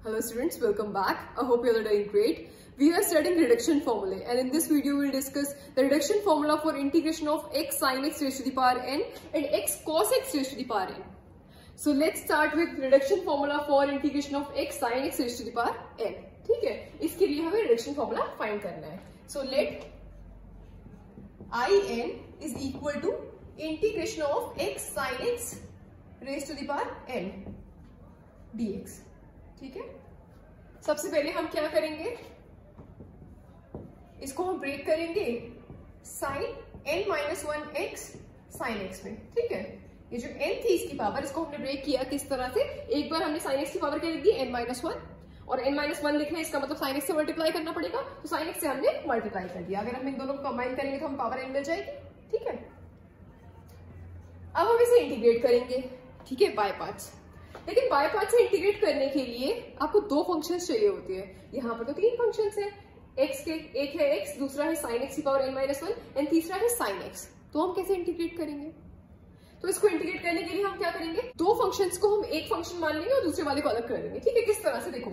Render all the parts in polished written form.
Hello students, welcome back. I hope you are doing great. We are studying reduction formulae, and in this video we will discuss the reduction formula for integration of x sin x raised to the power n and x cos x raised to the power n. So let's start with reduction formula for integration of x sin x raised to the power n. ठीक है, इसके लिए हमें reduction formula find करना है. So let in is equal to integration of x sin x raised to the power n dx. ठीक है, सबसे पहले हम क्या करेंगे, इसको हम ब्रेक करेंगे sine n minus one x sine x में. ठीक है, ये जो n थी इसकी पावर, इसको हमने ब्रेक किया किस तरह से. एक बार हमने साइन एक्स की पावर क्या लिख दी, n माइनस वन, और n माइनस वन लिखना है इसका मतलब साइन एक्स से मल्टीप्लाई करना पड़ेगा, तो साइन एक्स से हमने मल्टीप्लाई कर दिया. अगर हम इन दोनों को कंबाइन करेंगे तो हम पावर n मिल जाएगी. ठीक है, अब हम इसे इंटीग्रेट करेंगे. ठीक है, बाय पार्ट्स. लेकिन बाय पार्ट से इंटीग्रेट करने के लिए आपको दो फंक्शंस चाहिए होते हैं. यहाँ पर तो तीन फंक्शंस हैं. एक्स के एक है x, दूसरा है sin x की power n minus one and तीसरा है sin x. तो हम कैसे इंटीग्रेट करेंगे, तो इसको इंटीग्रेट करने के लिए हम क्या करेंगे, दो फंक्शंस को हम एक फंक्शन मान लेंगे और दूसरे वाले को अलग कर देंगे. ठीक है, किस तरह से, देखो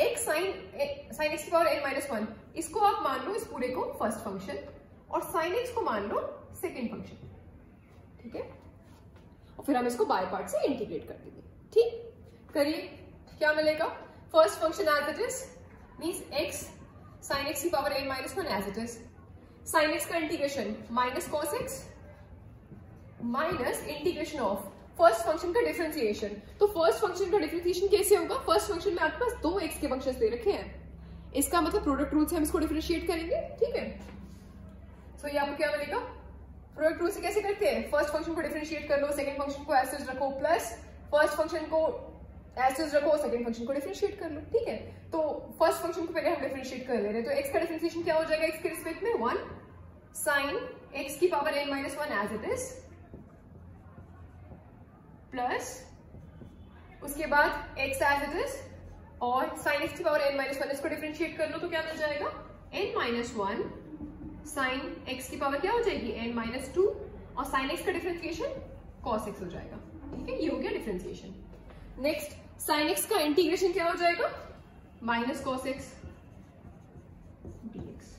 x sin x की पावर n माइनस वन, इसको आप मान लो इस पूरे को फर्स्ट फंक्शन, और sin x को मान लो सेकेंड फंक्शन. ठीक है, और फिर हम इसको बाय पार्ट से इंटीग्रेट कर देंगे. ठीक, करिए, क्या मिलेगा. First function as it is means x sin x की power n minus one as it is. sin x का integration minus cos x minus integration of first function का डिफरेंशिएशन. तो फर्स्ट फंक्शन का डिफरेंशिएशन कैसे होगा, first function में आपके पास दो x के फंक्शंस दे रखे हैं, इसका मतलब प्रोडक्ट रूल से हम इसको डिफरेंशिएट करेंगे. ठीक है, सो ये आपको क्या मिलेगा, प्रोडक्ट रूल से कैसे करते हैं, फर्स्ट फंक्शन को डिफरेंशिएट कर लो, सेकंड फंक्शन को एज इट इज रखो, प्लस फर्स्ट फंक्शन को एज इट इज रखो, सेकंड फंक्शन को डिफरेंशिएट कर लो. ठीक है, तो फर्स्ट फंक्शन को पहले हम डिफरेंशिएट कर ले रहे हैं, तो x का डिफरेंशिएशन क्या हो जाएगा, x के रिस्पेक्ट में वन साइन x की power n minus one as it is, plus उसके बाद x एज इट इज, और साइन x की पावर n माइनस वन, इसको डिफरेंशिएट कर लो तो क्या मिल जाएगा, n minus one sine x की पावर क्या हो जाएगी, n माइनस टू, और साइन x का डिफरेंशिएशन cos x हो जाएगा. ठीक है, ये हो गया डिफरेंशिएशन. नेक्स्ट साइन x का इंटीग्रेशन क्या हो जाएगा, माइनस cos x dx.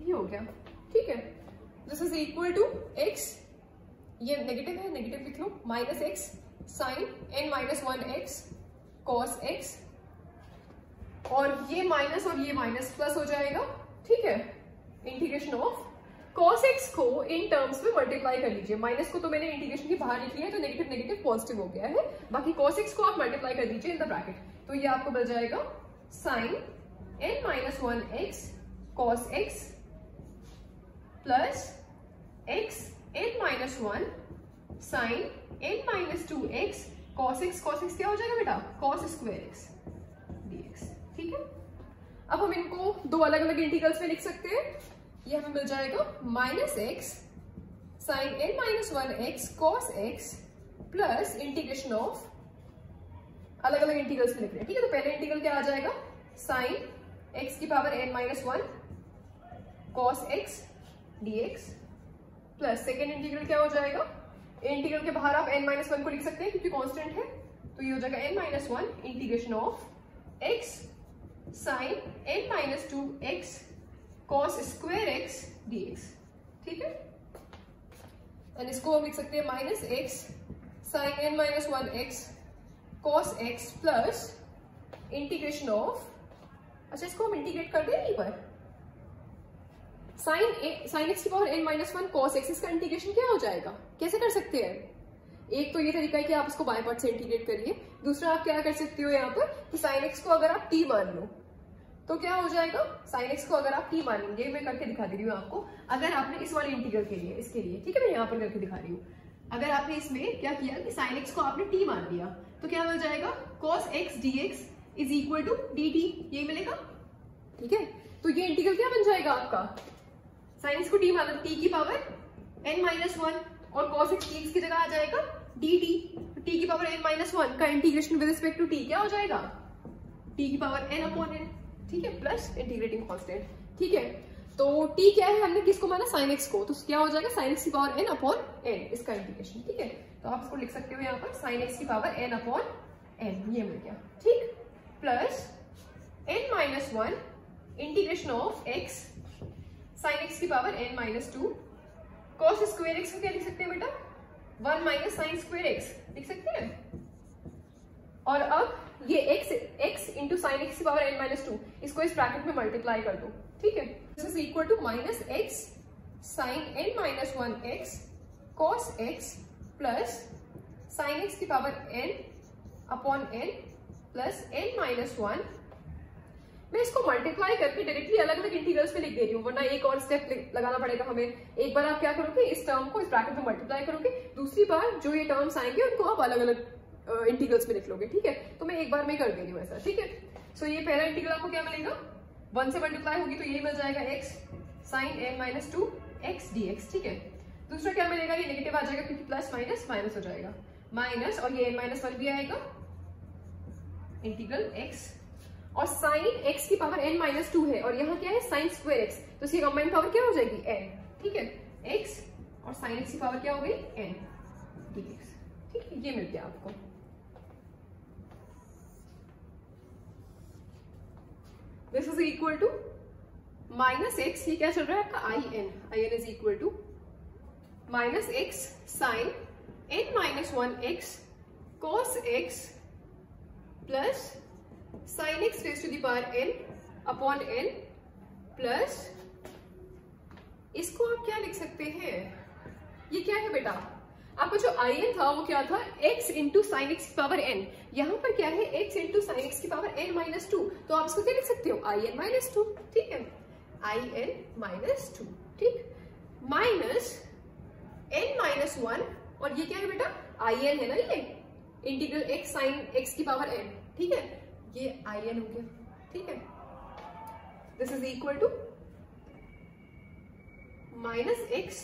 ये हो गया. ठीक है, this is equal to x, ये नेगेटिव है, नेगेटिव लिख लो, minus x sine n minus one x cos x, और ये माइनस और ये माइनस प्लस हो जाएगा. ठीक है, इंटीग्रेशन ऑफ cos x को इन टर्म्स में मल्टीप्लाई कर लीजिए. माइनस को तो मैंने इंटीग्रेशन के बाहर लिख लिया है, तो नेगेटिव नेगेटिव पॉजिटिव हो गया है, बाकी cos x को आप मल्टीप्लाई कर दीजिए इन द ब्रैकेट, तो ये आपको मिल जाएगा sine n minus one x cos x plus x n minus one sine n minus two x cos x क्या हो जाएगा बेटा, cos स्क्वायर x dx. ठीक है, अब हम इनको दो अलग अलग इंटीग्रल्स में लिख सकते हैं. ये हमें मिल जाएगा minus x sine n minus one x cos x plus integration of, अलग अलग इंटीग्रल्स में लिख रहे हैं. ठीक है, तो पहले इंटीग्रल क्या आ जाएगा, साइन x की power n minus one cos x dx, plus second integral क्या हो जाएगा, इंटीग्रल के बाहर आप n माइनस वन को लिख सकते हैं क्योंकि कांस्टेंट है, तो ये हो जाएगा n minus one integration of x sine n minus two x cos square x dx. ठीक है, एंड इसको हम लिख सकते हैं minus x sine n minus one x cos x plus integration of, अच्छा इसको हम इंटीग्रेट कर दें यहीं पर, साइन x की power n minus one cos x, इसका इंटीग्रेशन क्या हो जाएगा, कैसे कर सकते हैं. एक तो ये तरीका है कि आप इसको बाय पार्ट से इंटीग्रेट करिए, दूसरा आप क्या कर सकते हो यहाँ पर कि साइन x को अगर आप t मान लो तो क्या हो जाएगा, साइन x को अगर आप t मानेंगे, मैं करके दिखा दे रही हूँ आपको, अगर आपने इस वाले इंटीग्रल के लिए, इसके लिए, ठीक है, मैं यहाँ पर करके दिखा रही हूँ, अगर आपने इसमें क्या किया कि साइन x को आपने t मान लिया तो क्या मिल जाएगा, cos x dx is equal to dt, ये मिलेगा. ठीक है, तो ये इंटीग्रल क्या बन जाएगा आपका, साइन x को t मान, t की पावर n माइनस वन, और cos x dx की जगह आ जाएगा dt, t की पावर n माइनस वन का integration with respect to t क्या हो जाएगा, t की पावर n अपॉन n. ठीक है, प्लस इंटीग्रेटिंग कांस्टेंट. ठीक है, तो t क्या है, हमने किसको माना, sin x को, तो क्या हो जाएगा sin x की पावर n अपॉन n, इसका इंटीग्रेशन. ठीक है, तो आप इसको लिख सकते हो यहाँ पर sin x की पावर n अपॉन n, ये मिल गया. ठीक, plus n minus 1 integration of x sine x की power n minus 2 cos square x को क्या लिख सकते हैं बेटा, 1 माइनस साइन स्क्वायर x लिख सकते हैं। और अब ये x इंटू साइन x की पावर n माइनस 2 इसको इस ब्रैकेट में मल्टीप्लाई कर दो, ठीक है। This is equal to minus x sine n minus 1 x cos x plus sine x की power n upon n plus n minus 1। मैं इसको मल्टीप्लाई करके डायरेक्टली अलग अलग इंटीग्रल्स पे लिख दे रही हूँ, वरना एक और स्टेप लगाना पड़ेगा हमें। एक बार आप क्या करोगे, इस टर्म को इस ब्रैकेट में मल्टीप्लाई करोगे, दूसरी बार जो ये टर्म्स आएंगे उनको आप अलग अलग इंटीग्रल्स में लिख लोगे, ठीक है। तो मैं एक बार में कर दे रही हूँ ऐसा, ठीक है। सो ये पहला इंटीग्रल आपको क्या मिलेगा, 1 से मल्टीप्लाई होगी तो ये मिल जाएगा x sine n minus 2 x dx, ठीक है। दूसरा क्या मिलेगा, ये नेगेटिव आ जाएगा क्योंकि प्लस माइनस माइनस हो जाएगा, माइनस और ये n माइनस 1 भी आएगा इंटीग्रल x और साइन x की पावर n माइनस 2 है और यहाँ क्या है साइन स्क्वायर x, तो इसकी कंबाइंड पावर क्या हो जाएगी n, ठीक है। x और साइन x की पावर क्या हो गई n dx, ठीक है। ये मिल गया आपको। This is equal to minus x, ये क्या चल रहा है आपका in is equal to minus x sine n minus 1 x cos x plus sine x raise to the power n upon n plus इसको आप क्या लिख सकते हैं, ये क्या है बेटा, आपका जो in था वो क्या था x इंटू साइन x की पावर n, यहाँ पर क्या है x इंटू साइन x की पावर n माइनस 2, तो आप इसको क्या लिख सकते हो in माइनस 2, ठीक है, in माइनस 2, ठीक, माइनस n माइनस 1 और ये क्या है बेटा in है ना, ये इंटीग्रल x साइन x की पावर n, ठीक है, ये in हो गया, ठीक है। This is equal to minus x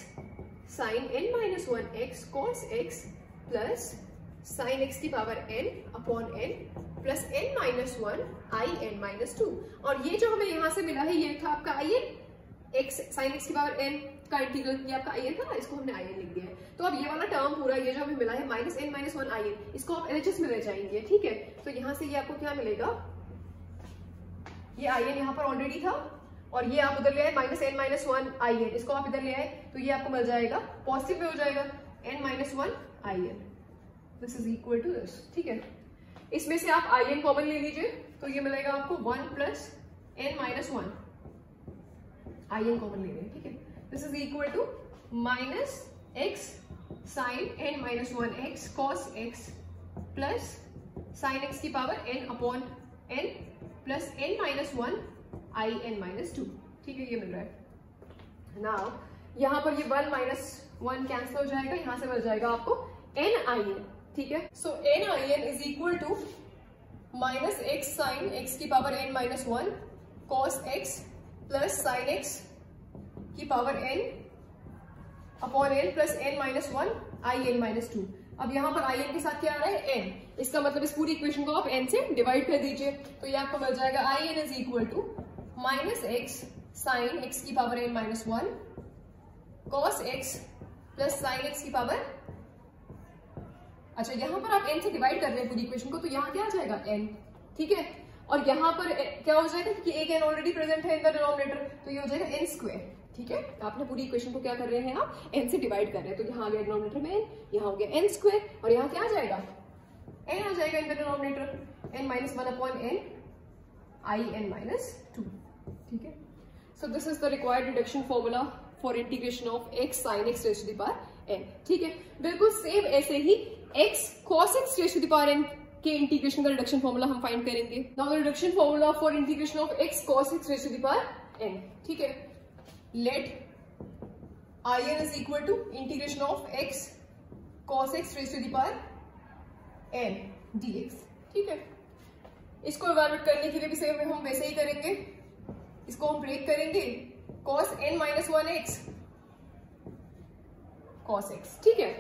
sine n minus 1 x cos x plus sine x की power n upon n plus n minus 1 in minus 2, और ये जो हमें यहां से मिला है ये था आपका in x साइन x की पावर n का इंटीग्रल, ये आपका in था, इसको हमने in लिख दिया है। तो अब ये वाला टर्म पूरा ये जो हमें मिला है माइनस n माइनस 1 in, इसको आप LHS में ले जाएंगे, ठीक है। तो यहाँ से ये आपको क्या मिलेगा, ये in यहाँ पर ऑलरेडी था और ये आप उधर ले आए माइनस n माइनस 1 in, इसको आप इधर ले आए तो ये आपको मिल जाएगा पॉजिटिव में हो जाएगा n minus 1 in। This is equal to this, ठीक है। इसमें से आप in कॉमन ले लीजिए तो ये मिलेगा आपको 1 plus n minus 1, in common ले लें, ठीक है। This is equal to minus x sine n minus 1 x cos x plus sine x की power n upon n plus n minus 1 in minus 2, ठीक है, ये मिल रहा है। नाउ यहाँ पर ये 1 माइनस 1 कैंसिल हो जाएगा, यहाँ से मिल जाएगा आपको n in, ठीक है। So n in is equal to minus x sine x की power n minus 1 cos x plus sine x की power n upon n plus n minus 1 in minus 2। अब यहाँ पर in के साथ क्या आ रहा है n, इसका मतलब इस पूरी इक्वेशन को आप n से डिवाइड कर दीजिए तो ये आपको मिल जाएगा in is equal to minus x sine x की power n minus 1 cos x plus sine x की पावर, अच्छा यहाँ पर आप n से डिवाइड कर रहे हैं पूरी इक्वेशन को तो यहाँ क्या आ जाएगा n, ठीक है। और यहाँ पर क्या हो जाएगा क्योंकि एक n ऑलरेडी प्रेजेंट है इन द डिनोमिनेटर तो ये हो जाएगा n स्क्वायर, ठीक है। आपने पूरी इक्वेशन को क्या कर रहे हैं आप n से डिवाइड कर रहे हैं तो यहाँ आ गया डिनोमिनेटर में n, यहाँ हो गया n स्क्वायर और यहाँ क्या आ जाएगा n आ जाएगा in the denominator n minus 1 upon n in minus 2, ठीक है। So this is the required reduction formula for integration of x sin x raise to the power n, ठीक है। बिल्कुल सेम ऐसे ही x cos x raise to the power n के integration का reduction formula हम फाइंड करेंगे। Now the reduction formula for integration of x cos x raise to the power n, ठीक है। Let in is equal to integration of x cos x raised to the power n dx, ठीक है। इसको evaluate करने के लिए भी same हम वैसे ही करेंगे, इसको हम ब्रेक करेंगे cos n minus 1x cos x, ठीक है।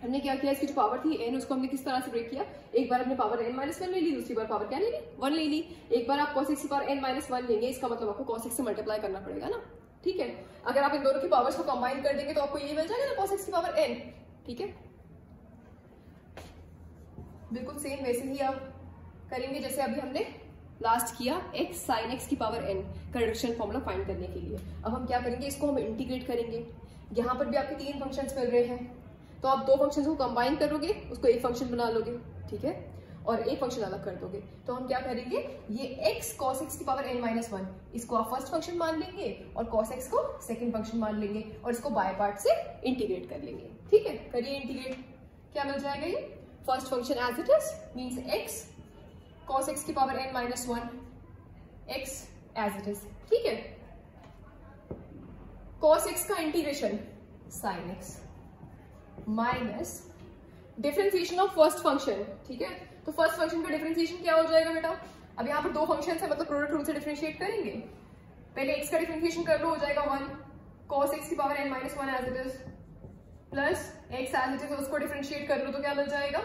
हमने क्या किया, इसकी जो पावर थी n उसको हमने किस तरह से ब्रेक किया, एक बार हमने पावर n माइनस 1 ले ली, दूसरी बार पावर क्या ले ली 1 ले ली। एक बार आप cos x की पावर n माइनस 1 लेंगे, इसका मतलब आपको cos x से मल्टीप्लाई करना पड़ेगा ना, ठीक है। अगर आप इन दोनों की पावर्स को कंबाइन कर देंगे तो आपको ये मिल जाएगा ना cos x की पावर n, ठीक है। बिल्कुल सेम वैसे ही आप करेंगे जैसे अभी हमने लास्ट किया x साइन x की पावर n का रिडक्शन फॉर्मूला फाइंड करने के लिए। अब हम क्या करेंगे, इसको हम इंटीग्रेट करेंगे। यहाँ पर भी आपके 3 फंक्शंस मिल रहे हैं, तो आप 2 फंक्शंस को कंबाइन करोगे, उसको एक फंक्शन बना लोगे, ठीक है, और एक फंक्शन अलग कर दोगे। तो हम क्या करेंगे, ये x cos x की पावर n-1 इसको आप फर्स्ट फंक्शन मान लेंगे और cos x को सेकंड फंक्शन मान लेंगे और इसको बाय पार्ट से इंटीग्रेट कर लेंगे। ठीक है, करिए इंटीग्रेट। क्या मिल जाएगा, ये first function as it is means x cos x की power n-1 x as it is. ठीक है, cos x का integration sin x minus differentiation of first function. ठीक है, तो फर्स्ट फंक्शन का डिफरेंशिएशन क्या हो जाएगा बेटा, अब यहाँ पर 2 फंक्शन है, मतलब प्रोडक्ट रूल से डिफरेंशिएट करेंगे। पहले x का डिफरेंशिएशन कर लो, हो जाएगा 1 cos x की power n-1 as it is plus x as it is, उसको डिफरेंशिएट कर लो तो क्या मिल जाएगा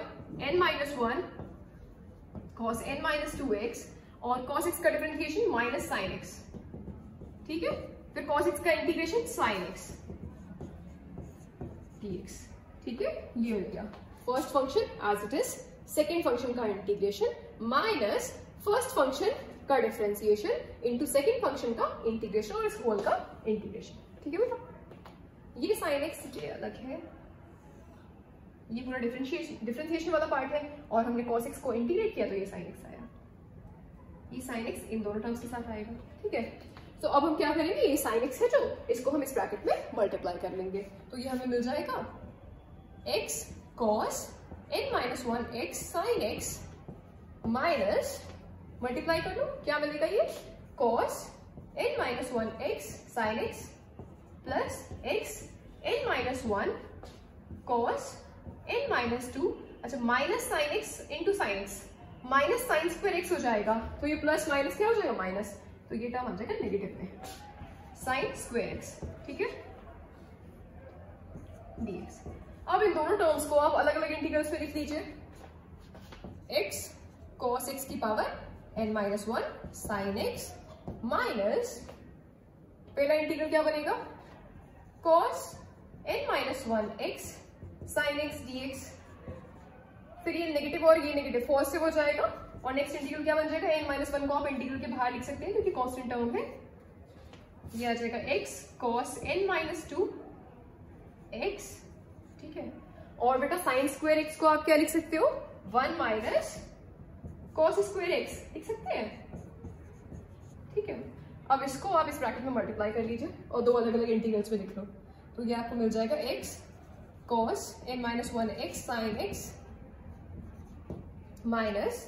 n-1 cos n-2x और cos x का डिफरेंशिएशन माइनस sin x। ठीक है, फिर cos x का इंटीग्रेशन sin x dx। ठीक है, ये हो गया first function as it is, second function का इंटीग्रेशन माइनस फर्स्ट फंक्शन का डिफरेंशिएशन इनटू सेकेंड फंक्शन का इंटीग्रेशन और इस होल का इंटीग्रेशन। ठीक है बेटा, ये sin x ये अलग है, ये पूरा डिफरेंशिएशन वाला पार्ट है, और हमने cos x को इंटीग्रेट किया तो ये sin x आया, ये sin x इन दोनों टर्म्स के साथ आएगा। ठीक है, तो अब हम क्या करेंगे, ये sin x है जो, इसको हम इस ब्रैकेट में मल्टीप्लाई कर लेंगे, तो ये हमें मिल जाएगा x cos n-1 x sin x minus, multiply कर लो, क्या मिलेगा ये cos n-1 x sin x plus x n-1 cos n-2, अच्छा minus sin x into sin x, minus sin square x हो जाएगा, तो ये प्लस माइनस क्या हो जाएगा माइनस, तो ये टर्म आ जाएगा नेगेटिव में sin स्क्वायर x। ठीक है, dx। अब इन दोनों टर्म्स को आप अलग अलग इंटीग्रल्स पे लिख लीजिए, x cos x की power n-1 sin x minus, पहला इंटीग्रल क्या बनेगा cos n-1 x sin x dx, फिर ये नेगेटिव और ये नेगेटिव पॉजिटिव हो जाएगा, और नेक्स्ट इंटीग्रल क्या बन जाएगा, n-1 को आप इंटीग्रल के बाहर लिख सकते हैं क्योंकि कांस्टेंट टर्म है, ये आ जाएगा x cos n-2 x। ठीक है, और बेटा साइन स्क्वायर x को आप क्या लिख सकते हो, 1 माइनस cos स्क्वायर x लिख सकते हैं। ठीक है, अब इसको आप इस ब्रैकेट में मल्टीप्लाई कर लीजिए और 2 अलग अलग इंटीग्रल्स में लिख लो, तो ये आपको मिल जाएगा x cos n-1 x sin x minus,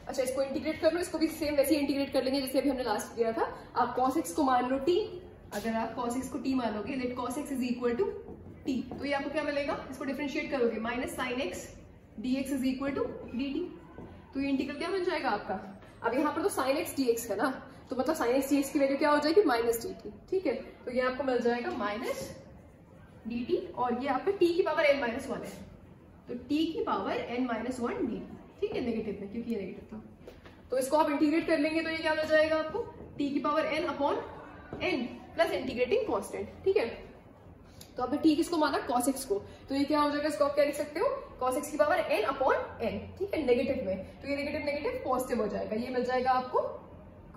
अच्छा इसको इंटीग्रेट कर लो, इसको भी सेम वैसे ही इंटीग्रेट कर लेंगे जैसे अभी हमने लास्ट किया था। आप cos x को मान लो t, अगर आप cos x को t मानोगे, let cos x is equal to t, तो ये आपको क्या मिलेगा, इसको डिफरेंशिएट करोगे minus sin x dx is equal to dt, तो ये इंटीग्रल क्या बन जाएगा आपका, अब यहाँ पर तो sin x dx है ना, तो मतलब sin x dx की वैल्यू क्या हो जाएगी माइनस dt। ठीक है, तो ये आपको मिल जाएगा माइनस dt, और ये आपका t की पावर n-1 है, तो t की पावर n-1 dt। ठीक है, नेगेटिव में क्योंकि ये नेगेटिव था, तो इसको आप इंटीग्रेट कर लेंगे तो ये क्या मिल जाएगा आपको, t की power n upon n plus integrating constant. ठीक है, तो आपने t किसको माना, cos x को, तो ये क्या हो जाएगा, इसको आप क्या लिख सकते हो, cos x की पावर n अपॉन n। ठीक है, नेगेटिव में, तो ये नेगेटिव नेगेटिव पॉजिटिव हो जाएगा, ये मिल जाएगा आपको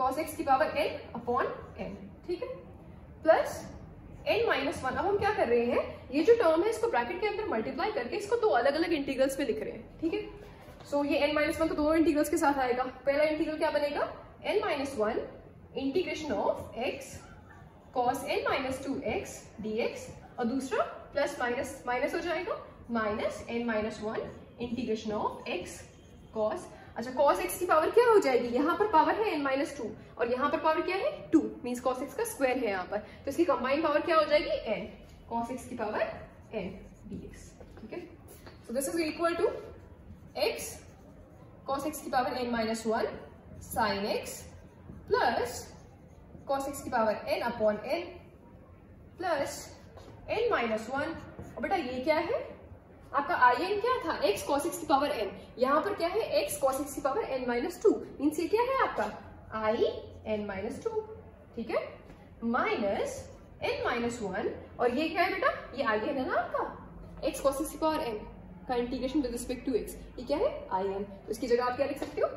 cos x की पावर n अपॉन n। ठीक है, प्लस n-1। अब हम क्या कर रहे हैं, ये जो टर्म है इसको ब्रैकेट के अंदर मल्टीप्लाई करके इसको 2 अलग अलग इंटीग्रल्स में लिख रहे हैं। ठीक है, सो ये n-1 तो 2 इंटीग्रल्स के साथ आएगा, पहला इंटीग्रल क्या बनेगा, n-1 integration of x cos n-2 x dx, और दूसरा प्लस माइनस माइनस हो जाएगा minus n-1 integration of x cos, अच्छा cos x की पावर क्या हो जाएगी, यहाँ पर पावर है n-2 और यहाँ पर पावर क्या है 2, मींस cos x का स्क्वायर है यहाँ पर, तो इसकी कंबाइंड पावर क्या हो जाएगी n cos x की पावर n dx। ठीक है, so this is equal to x cos x की power n-1 sin x plus cos x की power n upon n plus n-1, और बेटा ये क्या है आपका in क्या था, x cos x की पावर n, यहाँ पर क्या है x cos x की पावर n-2, मीन्स ये क्या है आपका i n-2। ठीक है, माइनस n-1, और ये क्या है बेटा, ये i है ना आपका, x cos x की पावर n का integration with respect to x, ये क्या है in, तो इसकी जगह आप क्या लिख सकते हो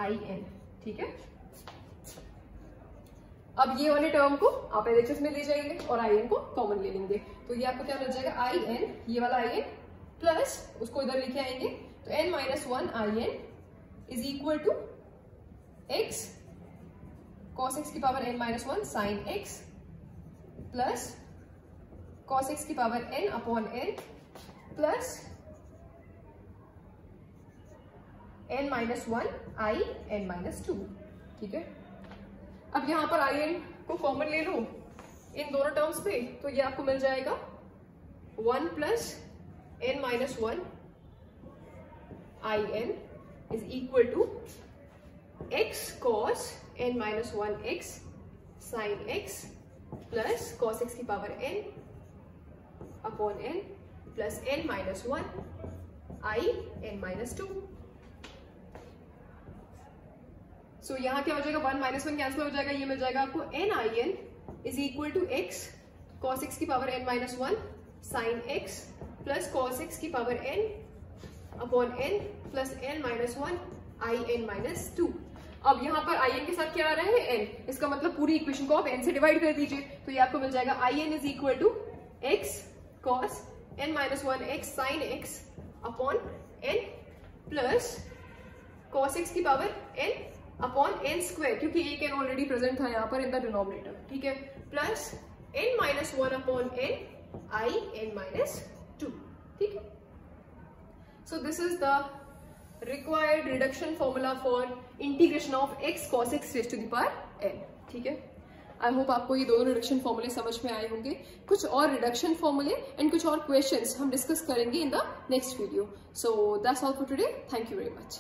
in, ठीक है। अब ये वाले टर्म को आप LHS में ले जाएंगे और in को कॉमन ले लेंगे, तो ये आपको क्या मिल जाएगा, in, ये वाला in प्लस उसको इधर लेके आएंगे तो n minus 1 in is equal to x cos x की power n minus 1 sin x plus cos x की power n upon n plus n minus 1 i n minus 2, ठीक है। अब यहां पर i n को कॉमन ले लो इन दोनों टर्म्स पे, तो ये आपको मिल जाएगा 1 plus n minus 1 i n is equal to x cos n minus 1 x sin x plus cos x की power n upon n plus n minus 1 i n minus 2। So यहाँ क्या हो जाएगा, 1 माइनस 1 कैंसिल हो जाएगा, ये मिल जाएगा आपको n i n is equal to x cos x की power n minus 1 sin x plus cos x की power n upon n plus n minus 1 i n minus 2। अब यहाँ पर i n के साथ क्या आ रहा है, n, इसका मतलब पूरी इक्वेशन को आप n से डिवाइड कर दीजिए, तो ये आपको मिल जाएगा i n is equal to x cos n minus 1 x sin x upon n plus cos x की power n upon n square, क्योंकि एक n ऑलरेडी प्रेजेंट था यहाँ पर इन द डिनोमिनेटर, ठीक है, plus n minus 1 upon n i n minus 2, ठीक है। So this is the required reduction formula for integration of x cos x raise to the power n, ठीक है। I hope आपको ये दोनों रिडक्शन फॉर्मूले समझ में आए होंगे। कुछ और रिडक्शन फॉर्मूले एंड कुछ और क्वेश्चंस हम डिस्कस करेंगे in the next video. So that's all for today, thank you very much.